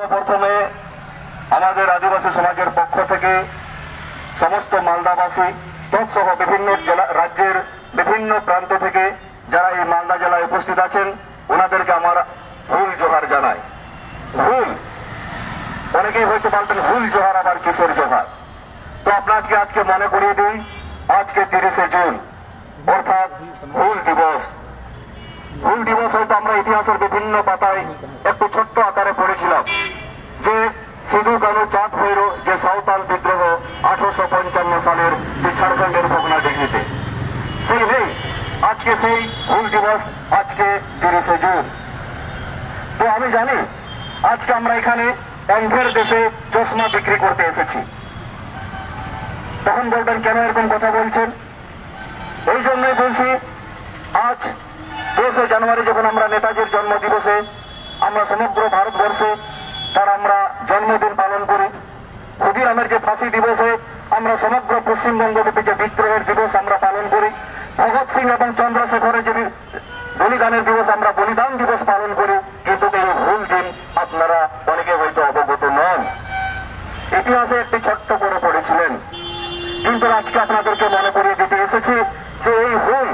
প্রথমে আমাদের আদিবাসী সমাজের পক্ষ থেকে সমস্ত মালদাবাসী তৎসহ বিভিন্ন জেলা রাজ্যের বিভিন্ন প্রান্ত থেকে যারা এই মালদা জেলায় উপস্থিত আছেন ওনাদেরকে আমার হুল জোহার জানাই। হুল অনেকেই হয়তো বলবেন হুল জোহার আবার কিসের জোহার। তো আপনাকে আজকে মনে করিয়ে দিই, আজকে 30শে জুন অর্থাৎ হুল দিবস। হুল দিবস হয়তো আমরা ইতিহাসের বিভিন্ন পাতায় একটু ছোট্ট আকারে পড়েছিলাম যে সিধু কানু চাঁদ ভৈর যে সাঁওতাল বিদ্রোহ 1855 সালের যে ঝাড়খণ্ডের ভগনা ডিগ্রিতে, সেই নেই আজকে সেই হুল দিবস, আজকে 30শে জুন। তো আমি জানি আজকে আমরা এখানে অন্ধ্রের দেশে চশমা বিক্রি করতে এসেছি। তখন বলবেন কেন এরকম কথা বলছেন? এই জন্যই বলছি, আজ 10 জানুয়ারি যখন আমরা নেতাজির জন্ম দিবসে আমরা সমগ্র ভারতবর্ষে তার আমরা জন্মদিন পালন করি, ক্ষুদিরামের যে ফাঁসি দিবসে আমরা সমগ্র পশ্চিমবঙ্গব্যাপী যে বিদ্রোহের দিবস আমরা পালন করি, ভগৎ সিং এবং চন্দ্রশেখরের যে বলিদানের দিবস আমরা বলিদান দিবস পালন করি, কিন্তু এই হুল দিন আপনারা অনেকে হয়তো অবগত নন। ইতিহাসে একটি ছোট্ট করে পড়েছিলেন, কিন্তু আজকে আপনাদেরকে মনে করিয়ে দিতে এসেছি যে এই হুল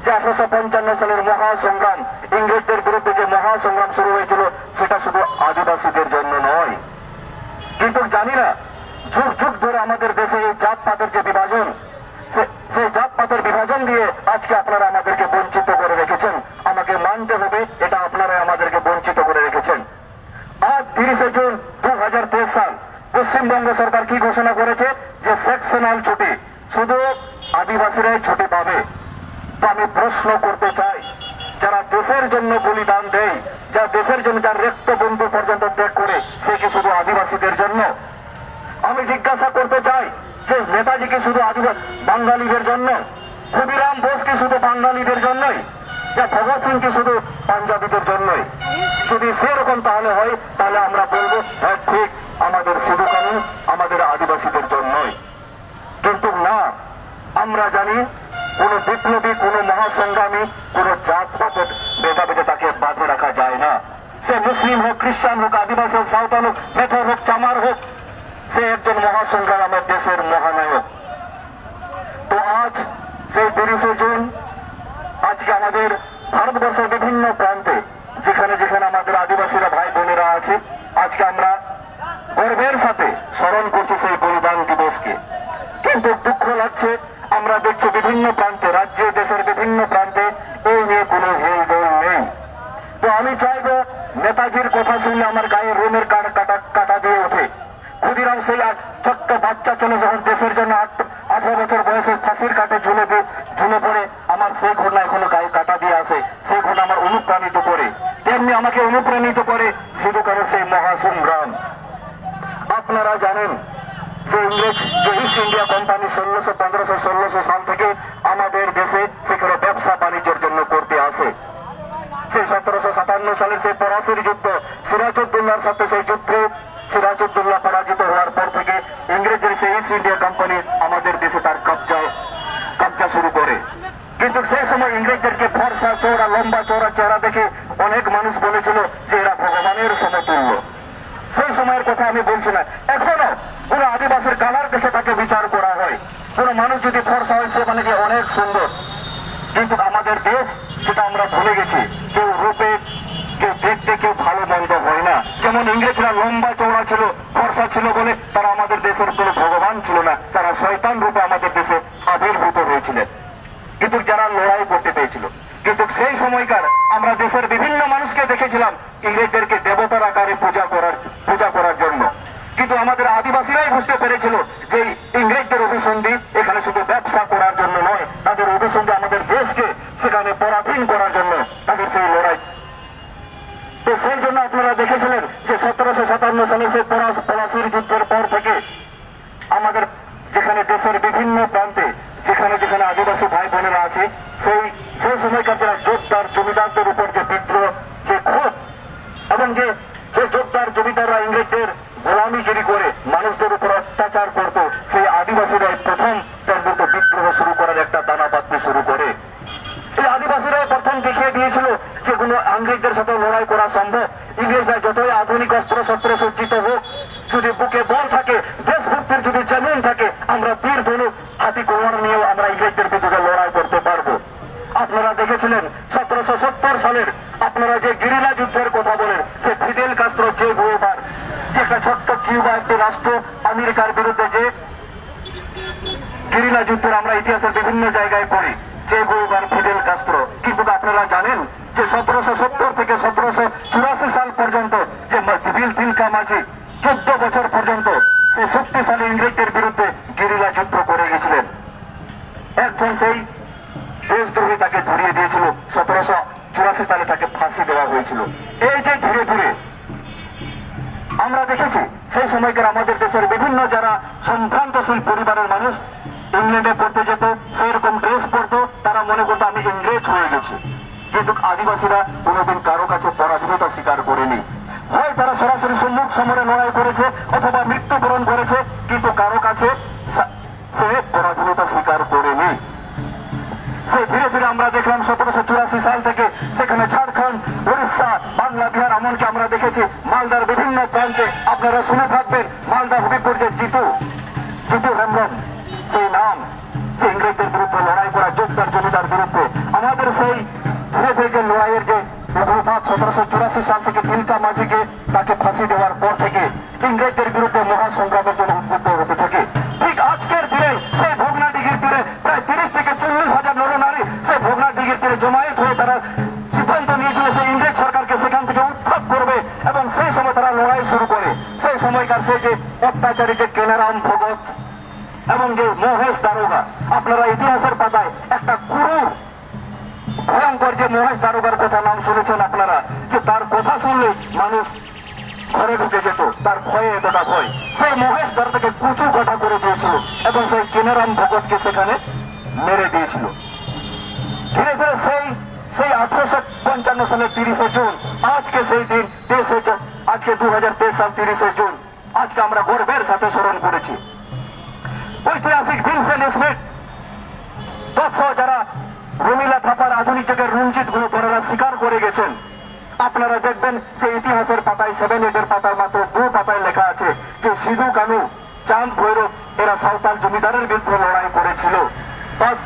যে 1855 সালের মহাসংগ্রাম, ইংরেজদের বিরুদ্ধে যে মহাসংগ্রাম শুরু হয়েছিল, সেটা শুধু আদিবাসীদের জন্য নয়। কিন্তু জানি না যুগ যুগ ধরে আমাদের দেশে এই জাতপাতের যে বিভাজন, সেই জাতপাতের বিভাজন দিয়ে আজকে আপনারা আমাদেরকে বঞ্চিত করে রেখেছেন। আমাকে মানতে হবে, এটা আপনারা আমাদেরকে বঞ্চিত করে রেখেছেন। আজ 30শে জুন 2023 সাল পশ্চিমবঙ্গ সরকার কি ঘোষণা করেছে যে সেকশনাল ছুটি শুধু আদিবাসীরাই ছুটি পাবে। তো আমি প্রশ্ন করতে চাই, যারা দেশের জন্য বলিদান দেয়, যারা দেশের জন্য যার রক্ত বন্ধু পর্যন্ত ত্যাগ করে, সে কি শুধু আদিবাসীদের জন্য? আমি জিজ্ঞাসা করতে চাই যে নেতাজি কি শুধু বাঙালিদের জন্য? ক্ষুদিরাম বোস কি শুধু বাঙালিদের জন্যই? যে ভগৎ সিং কি শুধু পাঞ্জাবিদের জন্যই? যদি সেরকম তাহলে হয়, তাহলে আমরা বলবো হ্যাঁ ঠিক, আমাদের সিধু কানু আমাদের আদিবাসীদের জন্যই। কিন্তু না, আমরা জানি কোন বিপ্লবী, কোন মহাসংগ্রামী, কোন জাতপাতের ভেদাভেদে তাকে বাঁধে রাখা যায় না। সে মুসলিম হোক, খ্রিস্টান হোক, আদিবাসী হোক, সাঁওতাল হোক, মেথর হোক, চামার হোক, সে একজন মহাসংগ্রাম, আমার দেশের মহানায়ক। তো আজ সেই 30শে জুন, আজকে আমাদের ভারতবর্ষের বিভিন্ন প্রান্তে যেখানে যেখানে আমাদের আদিবাসীরা ভাই বোনেরা আছে, আজকে আমরা গর্বের সাথে স্মরণ করছি সেই বলিদান দিবসকে। কিন্তু দুঃখ লাগছে, আমরা দেখছি বিভিন্ন প্রান্তে, রাজ্যে, দেশের বিভিন্ন প্রান্তে এই নিয়ে কোনো হেলদোল নেই। তো আমি চাইব, নেতাজির কথা শুনলে আমার গায়ে রোমের কাটা দিয়ে ওঠে। ক্ষুদিরাম সেই ছোট্ট বাচ্চা ছিল যখন দেশের জন্য 18 বছর বয়সে ফাঁসির কাটে ঝুলে পড়ে, আমার সেই ঘটনা এখনো গায়ে কাটা দিয়ে আসে। সেই ঘটনা আমার অনুপ্রাণিত করে, তেমনি আমাকে অনুপ্রাণিত করে সিধু কানুর সেই মহাসংগ্রাম। আপনারা জানেন যে ইংরেজ যে ইস্ট ইন্ডিয়া কোম্পানি 1500 সাল থেকে আমাদের দেশে সেখানে ব্যবসা বাণিজ্যের জন্য করতে আসে। সেই 1757 সালের সেই পরাশির যুদ্ধ, সিরাজউদ্দৌলার সাথে সেই যুদ্ধে সিরাজউদ্দৌলা পরাজিত হওয়ার পর থেকে ইংরেজের সেই ইস্ট ইন্ডিয়া কোম্পানি আমাদের দেশে তার কবজা শুরু করে। কিন্তু সেই সময় ইংরেজদেরকে ফর্সা, চৌড়া, লম্বা চৌড়া চেহারা দেখে অনেক মানুষ বলেছিল যে এরা ভগবানের সমতুল্য। সেই সময়ের কথা আমি বলছি না, এখনো কোন আদিবাসীর কালার দেখে তাকে বিচার করা হয়। কোন মানুষ যদি ফর্সা হয় সে মানে যে অনেক সুন্দর, কিন্তু আমাদের দেশ সেটা আমরা ভুলে গেছি। কেউ রূপে, কেউ দেখতে, কেউ ভালো মন্দ হয় না। যেমন ইংরেজরা লম্বা চৌড়া ছিল, ফর্সা ছিল বলে তারা আমাদের দেশের কোনো ভগবান ছিল না, তারা শয়তান রূপে আমাদের দেশে আবির্ভূত হয়েছিলেন, কিন্তু যারা লড়াই করতে পেরেছিল। কিন্তু সেই সময়কার আমরা দেশের বিভিন্ন মানুষকে দেখেছিলাম ইংরেজদেরকে দেবতার আকারে পূজা করার জন্য। কিন্তু আমাদের আদিবাসীরাই বুঝতে পেরেছিল যে ইংরেজদের অভিসন্ধি এখানে শুধু ব্যবসা করার জন্য নয়, তাদের অভিসন্ধি আমাদের দেশকে সেখানে পরাধীন করার জন্য, তাদের সেই লড়াই। তো সেই জন্য আপনারা দেখেছিলেন যে 1757 সালে সেই পলাশির যুদ্ধের পর থেকে আমাদের যেখানে দেশের বিভিন্ন প্রান্তে যেখানে যেখানে আদিবাসী ভাই বোনেরা আছে, সেই সময়কার যারা যোদ্ধার জমিদারদের উপর যে বিদ্রোহ, যে ক্ষোভ, এবং যে যোদ্ধার জমিদাররা ইংরেজদের গোলামিগিরি করে মানুষদের উপর অত্যাচার করত, সেই আদিবাসীরাই প্রথম তার মতো বিদ্রোহ শুরু করার একটা দানা বাঁধতে শুরু করে। এই আদিবাসীরাই প্রথম দেখিয়ে দিয়েছিল যে কোনো ইংরেজদের সাথে লড়াই করা সম্ভব। ইংরেজরা যতই আধুনিক অস্ত্র শস্ত্র অস্ত্র সজ্জিত হোক, যদি বুকে বল থাকে, দেশভক্তির যদি জমিন থাকে, আমরা তীর ধনুক হাতি কোমর নিয়েও আমরা ইংরেজদের বিরুদ্ধে লড়াই করতে পারবো। আপনারা দেখেছিলেন 1770 সালের আপনারা যে গেরিলা যুদ্ধের কথা বলেন, যে ফিদেল কাস্ত্রো যে গুয়েভার, যে একটা ছোট্ট কিউবা একটি রাষ্ট্র আমেরিকার বিরুদ্ধে যে গেরিলা যুদ্ধের আমরা ইতিহাসের বিভিন্ন জায়গায় পড়ি, যে গুয়েভার, ফিদেল কাস্ত্রো। কিন্তু আপনারা জানেন যে 1770 থেকে 1784 সাল পর্যন্ত যে তিলকা মাঝি 14 বছর পর্যন্ত সে শক্তিশালী ইংরেজদের বিরুদ্ধে গেরিলা যুদ্ধ করে গেছিলেন। একজন সেই দেশদ্রোহী তাকে ধরিয়ে দিয়েছিল, 1784 সালে তাকে ফাঁসি দেওয়া হয়েছিল। এই যে ধীরে ধীরে আমরা দেখেছি সেই সময়কার আমাদের দেশের বিভিন্ন যারা সম্ভ্রান্তশীল পরিবারের মানুষ ইংল্যান্ডে পড়তে যেত, সেরকম ড্রেস পরতো, তারা মনে করতো আমি ইংরেজ হয়ে গেছি। কিন্তু আদিবাসীরা কোনোদিন কারো কাছে পরাধীনতা স্বীকার করেনি। হয় তারা সরাসরি সম্মুখ সমরে লড়াই করেছে অথবা মৃত্যুবরণ করেছে, কিন্তু কারো কাছে সে পরাধীনতা স্বীকার করেনি। সে ধীরে ধীরে আমরা দেখলাম 1784 সাল থেকে সেখানে ঝাড়খণ্ড, উড়িষ্যা, বাংলা, বিহার, এমনকি আমরা দেখেছি মালদার বিভিন্ন প্রান্তে, আপনারা শুনে থাকবেন মালদা হবিপুর যে জিতু হেমব্রম, সেই নাম, যে ইংরেজদের বিরুদ্ধে লড়াই করা যোদ্ধার জমিদার বিরুদ্ধে আমাদের সেই ধীরে ধীরে যে লড়াইয়ের যে উগ্রপাত 1784 সাল থেকে তিলকা মাঝিকে তাকে ফাঁসি দেওয়ার পর থেকে ইংরেজদের বিরুদ্ধে মহাসংগ্রামের জন্য উদ্বুদ্ধ হতে থাকে। ঠিক আজকের দিনে সেই ভোগনাডিগির তীরে প্রায় 30 থেকে 40,000 নরনারী সেই ভোগনাডিগির তীরে জমায়েত হয়ে তারা সিদ্ধান্ত নিয়েছিল সেই ইংরেজ সরকারকে সেখান থেকে উৎখাত করবে, এবং সেই সময় তারা লড়াই শুরু করে। সেই সময়কার সেই যে অত্যাচারী যে কেনারাম ভগত এবং যে মহেশ দারোগা, আপনারা ইতিহাসের পাতায় একটা ক্রূর ভয়ঙ্কর যে মহেশ দারোগার কথা নাম শুনেছেন আপনারা, যে তার কথা শুনলে মানুষ ঘরে ঢুকে যেত, তার ভয়ে এতটা ভয়। সেই মহেশ দারোগাকে কুচু কাটা করে দিয়েছিল এবং সেই কেনারাম ভগতকে সেখানে মেরে দিয়েছিল। ধীরে ধীরে সেই 1855 সালের 30শে জুন, আজকে সেই দিন আজকে 2023 সাল 30শে জুন, আজকে আমরা গর্বের সাথে স্মরণ করেছি। ঐতিহাসিক ভিনসেন্ট স্মিথ তৎসহ যারা রমিলা থাপার আধুনিক যুগের রঞ্জিত গুলো তারা স্বীকার করে গেছেন। আপনারা দেখবেন যে ইতিহাসের পাতায় 7-8 পাতায় মাত্র 2 পাতায় লেখা আছে যে সিধু কানু, চাঁদ ভৈরব এরা সাঁওতাল জমিদারের বিরুদ্ধে লড়াই করেছিল। বাস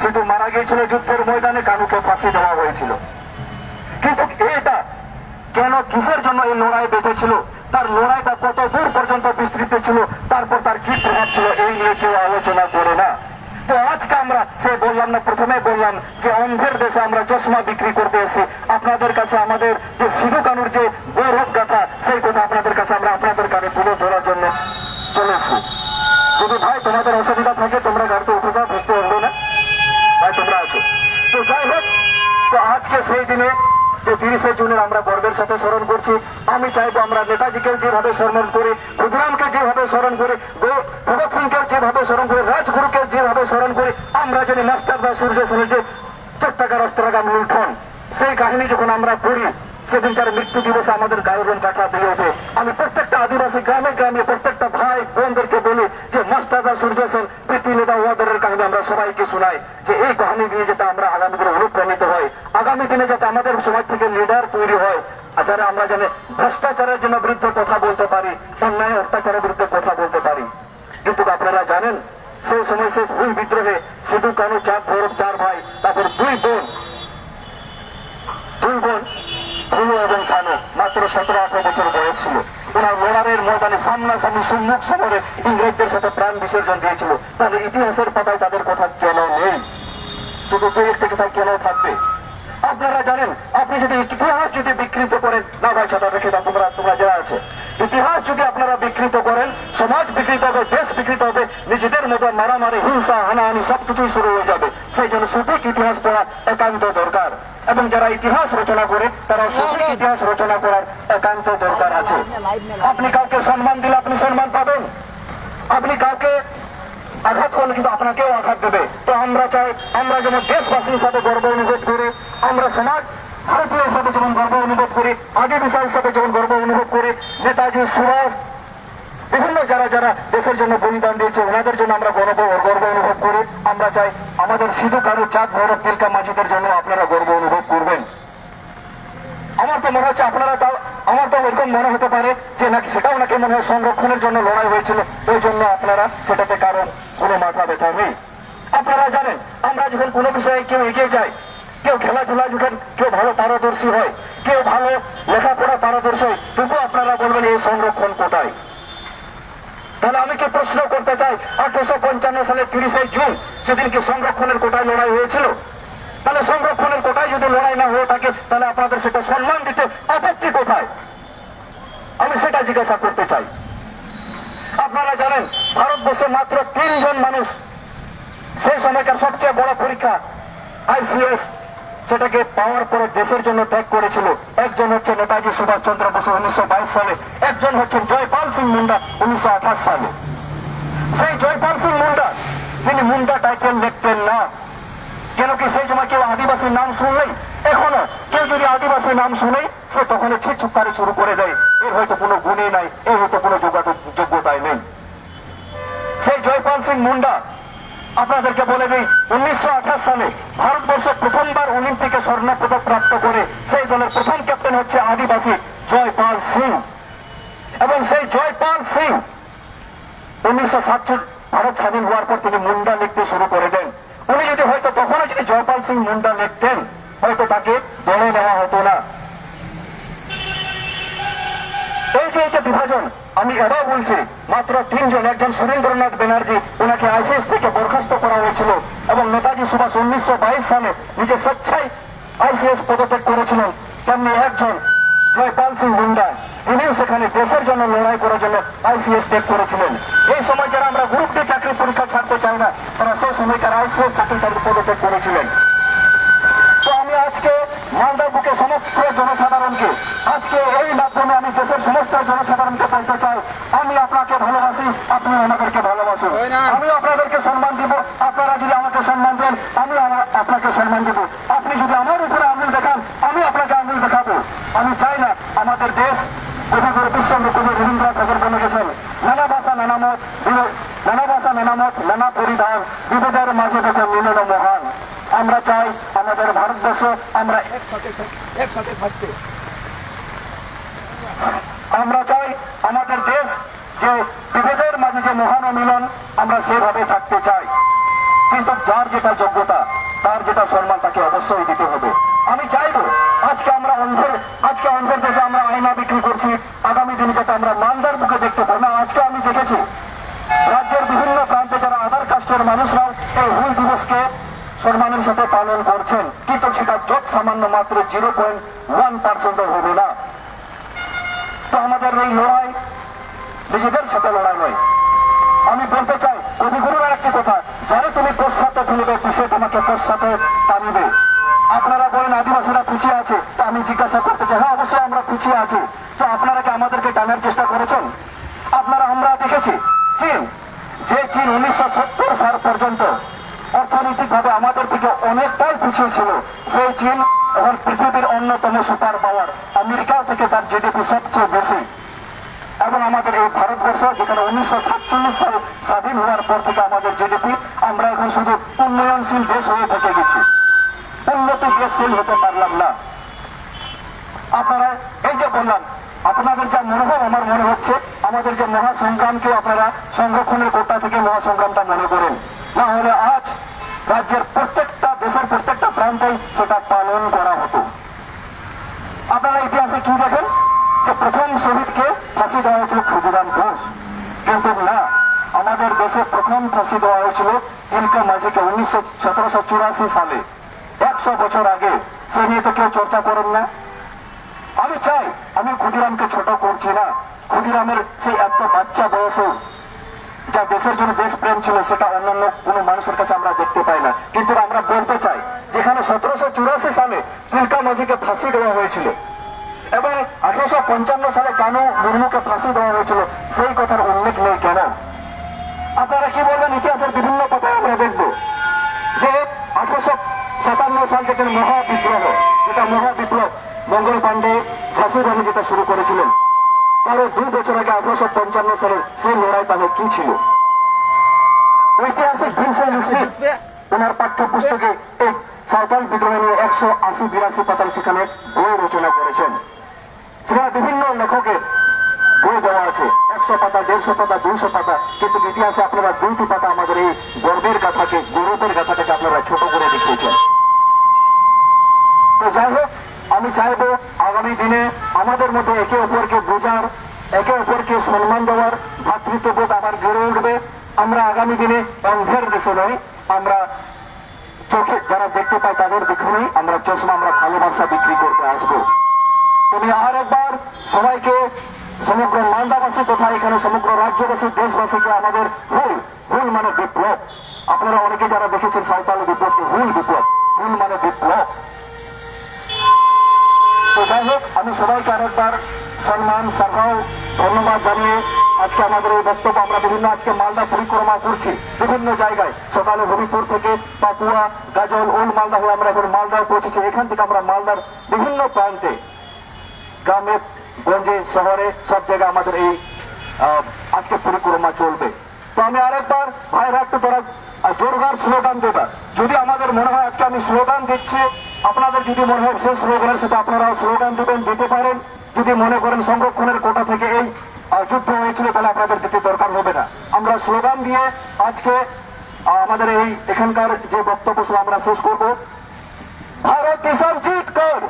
সিধু মারা গিয়েছিল যুদ্ধের ময়দানে, কানুকে ফাঁসি দেওয়া হয়েছিল। কিন্তু এটা কেন, কিসের জন্য এই লড়াই বেঁধেছিল, তার লড়াইটা কত দূর পর্যন্ত বিস্তৃত ছিল, তারপর তার কি প্রভাব ছিল, এই নিয়ে কেউ আলোচনা করে না। তো আজকে আমরা বললাম না, প্রথমে বললাম যে অন্ধের দেশে আমরা চশমা বিক্রি করতে এসেছি। আপনাদের কাছে আমাদের যে সিধু কানুর যে গৌরব গাথা, সেই কথা আপনাদের কাছে আমরা আপনাদের কাছে তুলে ধরার জন্য চলে এসেছি। যদি ভাই তোমাদের অসুবিধা থাকে তোমরা গাড়িতে উঠে যাও, বুঝতে পারবে না ভাই, তোমরা আছো। তো যাই হোক, তো আজকে সেই দিনে যে 30শে জুনের আমরা গর্বের সাথে স্মরণ করছি। আমি চাইবো আমরা নেতাজিকে যেভাবে স্মরণ করি, ক্ষুদিরামকে যেভাবে স্মরণ করি, ভগৎ সিংকে যেভাবে স্মরণ করি, রাজগুরুকে যেভাবে স্মরণ করি, আমরা জানি মাস্টারদা সূর্য সেনের যে চট্টাকার অস্ত্রাগার লুণ্ঠন, সেই কাহিনী যখন আমরা পড়ি, সেদিনকার মৃত্যু দিবসে আমাদের গায়ের কাঁটা দিয়ে ওঠে। আমি প্রত্যেকটা আদিবাসী গ্রামে গ্রামে প্রত্যেকটা ভাই বোনদেরকে বলি যে মাস্টারদা সূর্য সেন, প্রীতি নেতা ওয়াদারের কাহিনী আমরা সবাইকে শোনাই, যে এই কাহিনী নিয়ে যাতে আমরা আগামী দিনে অনুপ্রাণিত হয়, আগামী দিনে যাতে আমাদের সমাজ থেকে লিডার তৈরি হয়, যারা আমরা জানি ভ্রষ্টাচারের জন্য বিরুদ্ধে কথা বলতে পারি, অন্যায় অত্যাচারের বিরুদ্ধে কথা বলতে পারি। কিন্তু আপনারা জানেন সেই সময় সেই ভুল বিদ্রোহে সিধু কানু, চাঁদ ভৈরব 4 ভাই, তারপর 2 বোন ভুলু এবং ছানু, মাত্র 17-18 বছর বয়স ছিল। ওরা লড়াইয়ের ময়দানে সামনাসামনি সম্মুখ সমরে ইংরেজদের সাথে প্রাণ বিসর্জন দিয়েছিল। তাহলে ইতিহাসের পাতায় তাদের কথা কেন নেই? শুধু 2-1 থেকে তাই কেন থাকবে? আপনারা জানেন, আপনি যদি ইতিহাস যদি বিকৃত করেন, না ভাই ছাতা রেখে দাও, তোমরা যারা আছে, ইতিহাস যদি আপনারা বিকৃত করেন, সমাজ বিকৃত হবে, দেশ বিকৃত হবে, নিজেদের মতো মারামারি, হিংসা, হানাহানি সবকিছুই শুরু হয়ে যাবে। সেই জন্য সঠিক ইতিহাস পড়া একান্ত দরকার, এবং যারা ইতিহাস রচনা করে তারা সঠিক ইতিহাস রচনা করার একান্ত দরকার আছে। আপনি কাউকে সম্মান দিলে আপনি সম্মান পাবেন, আপনি কাউকে আঘাত করলে কিন্তু আপনাকেও আঘাত দেবে। তো আমরা চাই আমরা যেমন দেশবাসী হিসাবে গর্ব অনুভব করি, আমরা সমাজ ভারতীয় হিসাবে যেমন গর্ব অনুভব করি, আগে বিষয় হিসাবে যেমন গর্ব অনুভব করি, নেতাজি, সুভাষ, বিভিন্ন যারা যারা দেশের জন্য বলিদান দিয়েছে ওনাদের জন্য আমরা গর্ব অনুভব করি। আমরা চাই আমাদের সিধু কানু, চাঁদ ভৈরব, তিলকা মাঝিদের জন্য আপনারা গর্ব অনুভব করবেন। আমার তো মনে হচ্ছে আমার তো এরকম মনে হতে পারে যে নাকি সেটাও নাকি মনে হয় সংরক্ষণের জন্য লড়াই হয়েছিল, ওই জন্য আপনারা সেটাতে কারো কোনো মাথা ব্যথা নেই। আপনারা জানেন আমরা যখন কোনো বিষয়ে কেউ এগিয়ে যায়, কেউ খেলাধুলা যখন কেউ ভালো পারদর্শী হয়, কেউ ভালো লেখাপড়া পারদর্শী হয়, তবুও আপনারা বলবেন এই সংরক্ষণ কোথায়। তাহলে আমি কি প্রশ্ন করতে চাই, 1855 সালে 30শে জুন সেদিনকে সংরক্ষণের কোটায় লড়াই হয়েছিল? তাহলে সংরক্ষণের কোটায় যদি লড়াই না হয়ে থাকে, তাহলে আপনাদের সেটা সম্মান দিতে আপত্তি কোথায়? আমি সেটা জিজ্ঞাসা করতে চাই। আপনারা জানেন ভারতবর্ষে মাত্র 3 জন মানুষ সেই সময়কার সবচেয়ে বড় পরীক্ষা ICS সেটাকে পাওয়ার পরে দেশের জন্য ত্যাগ করেছিল। একজন হচ্ছে নেতাজি সুভাষ চন্দ্র বসু 1922 সালে, একজন হচ্ছেন জয়পাল সিং মুন্ডা 1928 সালে। সেই জয়পাল সিং মুন্ডা, তিনি মুন্ডা টাইটেল লিখতেন না, কেন কি সেই সময় কেউ আদিবাসীর নাম শুনলেই, এখনো কেউ যদি আদিবাসীর নাম শুনে সে তখন ছিটছুটকারি শুরু করে দেয়, এর হয়তো কোনো গুণই নাই, এর হয়তো কোনো যোগ্যতাই নেই। সেই জয়পাল সিং মুন্ডা, আপনাদেরকে বলে দিই, 1928 সালে ভারতবর্ষ প্রথমবার অলিম্পিকে স্বর্ণ পদক প্রাপ্ত করে সেই দলের প্রথম ক্যাপ্টেন হচ্ছে আদিবাসী জয়পাল সিং। এবং সেই জয়পাল সিং 1967 ভারত স্বাধীন হওয়ার পর তিনি মুন্ডা লিখতে শুরু করে দেন। উনি যদি হয়তো তখনও যদি জয়পাল সিং মুন্ডা লিখতেন, হয়তো তাকে দলে নেওয়া হতো না। এই যে এটা বিভাজন, আমি এটাও বলছি, মাত্র 3 জন, একজন সুরেন্দ্রনাথ ব্যানার্জি, ওনাকে ICS থেকে বরখাস্ত করা হয়েছিল, এবং নেতাজি সুভাষ 1922 সালে নিজে স্বেচ্ছায় ICS পদত্যাগ করেছিলেন। তেমনি একজন জয়পাল সিং মুন্ডা, তিনিও সেখানে দেশের জন্য লড়াই করার জন্য ICS ত্যাগ করেছিলেন। এই সময় যারা আমরা গ্রুপ ডি চাকরি পরীক্ষা ছাড়তে চাই না, তারা সেই সময়কার ICS চাকরি তাদের পদত্যাগ করেছিলেন। তো আমি আজকে মালদা বুকে সমস্ত জনসাধারণকে, আজকে এই মাধ্যমে আমি দেশের সমস্ত জনসাধারণকে বলতে চাই, আমি আপনাকে ভালোবাসি, আপনি আমাদেরকে ভালোবাসুন। আমি আপনাদেরকে সম্মান দিব, আপনারা যদি আমাকে সম্মান দেন, আমি আপনাকে সম্মান দেব। আপনি যদি আমার উপরে আঙুল দেখান, আমি আপনাকে আঙুল দেখাবো। আমি চাই না আমাদের দেশ কবিগুরু বিশ্বকবি রবীন্দ্রনাথ ঠাকুর বলে গেছেন, নানা ভাষা নানা মত, নানা পরিধান, বিভেদের মাঝে দেখে মিলন মহান। আমরা চাই আমাদের ভারতবর্ষ আমরা একসাথে থাকতে। আমরা চাই আমাদের দেশ যে বিভেদের মাঝে যে মহান মিলন, আমরা সেভাবে থাকতে চাই। কিন্তু যার যেটা যোগ্যতা, তার যেটা সম্মান, তাকে অবশ্যই দিতে হবে। আমি চাইবো আজকে অন্ধের দেশে আমরা আয়না বিক্রি করছি, আগামী দিনে যাতে আমরা মালদার বুকে দেখতে পাই না। আজকে আমি দেখেছি রাজ্যের বিভিন্ন প্রান্তে যারা আধার কাস্টের মানুষরাও এই হুল দিবসকে সম্মানের সাথে পালন করছেন, কিন্তু সেটা যত সামান্য মাত্র 0.1% হবে না। তো আমাদের এই লড়াই নিজেদের সাথে লড়াই নয়। আমি বলতে চাই কবিগুরুর একটি কথা, যারা তুমি পশ্চাতে ফেলবে, পিছিয়ে তোমাকে পশ্চাতে টানবে। আপনারা বলেন আদিবাসীরা পিছিয়ে আছে, তা আমি জিজ্ঞাসা করতে চাই, হ্যাঁ অবশ্যই আমরা পিছিয়ে আছি। তো আপনারা কি আমাদেরকে টানার চেষ্টা করেছেন? আমরা দেখেছি চীন, যে চীন 1970 সাল পর্যন্ত অর্থনৈতিক ভাবে আমাদের থেকে অনেকটাই পিছিয়ে ছিল, সেই চীন এখন পৃথিবীর অন্যতম সুপার পাওয়ার, আমেরিকা থেকে তার GDP সবচেয়ে বেশি। এবং আমাদের এই ভারতবর্ষ, যেখানে 1947 সালে স্বাধীন হওয়ার পর থেকে আমাদের GDP, আমরা এখন শুধু উন্নয়নশীল দেশ হয়ে থেকে গেছি, উন্নতি দেশশীল হতে পারলাম না। আপনারা এই যে বললাম, আপনাদের যা মনোভাব, আমার মনে হচ্ছে আমাদের যে মহাসংগ্রামকে আপনারা সংরক্ষণের কোটা থেকে মহাসংগ্রামটা মনে করেন, না হলে আজ রাজ্যের দেশের প্রত্যেকটা প্রান্তে সেটা পালন করা হতো। আপনারা ইতিহাসে কি দেখেন যে প্রথম শহীদকে ফাঁসি দেওয়া হয়েছিল ক্ষুদিরাম ঘোষ, কিন্তু না, আমাদের দেশে প্রথম ফাঁসি দেওয়া হয়েছিল তিলকা মাঝিকে 1784 সালে, 100 বছর আগে। সে নিয়ে তো কেউ চর্চা করেন না। আমি চাই, আমি ক্ষুদিরামকে ছোট করছি না, ক্ষুদিরামের সেই এত বাচ্চা বয়সে যা দেশের জন্য দেশপ্রেম ছিল, সেটা অন্যান্য কোনো মানুষের কাছে আমরা দেখতে পাই না। কিন্তু আমরা বলতে চাই, যেখানে 1784 সালে তিলকা মাঝিকে ফাঁসি দেওয়া হয়েছিল এবং 1855 সালে কানু মুর্মুকে ফাঁসি দেওয়া হয়েছিল, সেই কথার উল্লেখ নেই কেন? আপনারা কি বলবেন? ইতিহাসের বিভিন্ন কথায় আমরা দেখব যে 1857 সাল থেকে মহাবিপ্লব মঙ্গল পাণ্ডে ঝাঁসি রানী যেটা শুরু করেছিলেন, তার 2 বছর আগে 1855 সালের সেই লড়াই তাহলে কি ছিল? ঐতিহাসিক ওনার পাঠ্যপুস্তকে সাঁওতাল বিদ্রোহ নিয়ে 180-82 পাতার সেখানে বই রচনা করেছেন। সেটা বিভিন্ন লেখকের বই দেওয়া আছে, 100 পাতা, 150 পাতা, 200 পাতা, কিন্তু ইতিহাসে আপনারা 2টি পাতা আমাদের এই গর্বের গাথাকে, গৌরবের গাথাটাকে আপনারা ছোট করে দেখিয়েছেন। তো যাই হোক, আমি চাইবো আগামী দিনে আমাদের মধ্যে একে অপরকে বোঝার, একে অপরকে সম্মান দেওয়ার ভাতৃত্ববোধ আবার গড়ে উঠবে। আমরা আগামী দিনে অন্ধের দেশে নয়, আমরা চোখে যারা দেখতে পাই তাদের দেখুনই আমরা চশমা, আমরা ভালোবাসা বিক্রি করতে আসবো। তুমি আর একবার সবাইকে, সমগ্র মালদাবাসী তথা এখানে সমগ্র রাজ্যবাসী, দেশবাসীকে আমাদের হুল মানে বিপ্লব। আপনারা অনেকে যারা দেখেছেন সাঁওতাল বিপ্লবকে হুল বিপ্লব, হুল মানে বিপ্লব। তো যাই হোক, আমি সবাইকে আরেকবার সম্মান, শ্রদ্ধা, ধন্যবাদ জানিয়ে আজকে আমাদের এই বক্তব্য আমরা বিভিন্ন আজকে মালদা পরিক্রমা করছি বিভিন্ন জায়গায়। সকালে হবিপুর থেকে পাকুয়া, গাজল, ওল্ড মালদা হয়ে আমরা এখন মালদায় পৌঁছেছি। এখান থেকে আমরা মালদার বিভিন্ন প্রান্তে, গ্রামে, গঞ্জে, শহরে, সব জায়গায় আমাদের এই আজকে পরিক্রমা চলবে। তো আমি আরেকবার ভাইরা একটু তোরা জোরদার স্লোগান দেবার, যদি আমাদের মনে হয় আজকে আমি স্লোগান দিচ্ছি, আপনাদের যদি মনে হয় সেই স্লোগানের সাথে আপনারাও স্লোগান দেবেন, দিতে পারেন। যদি মনে করেন সংরক্ষণের কোটা থেকে এই যুদ্ধ হয়েছিল তাহলে আপনাদের দিতে দরকার হবে না। আমরা স্লোগান দিয়ে আজকে আমাদের এই এখানকার যে বক্তব্য আমরা শেষ করব। ভারত কিষাণ জিত কর,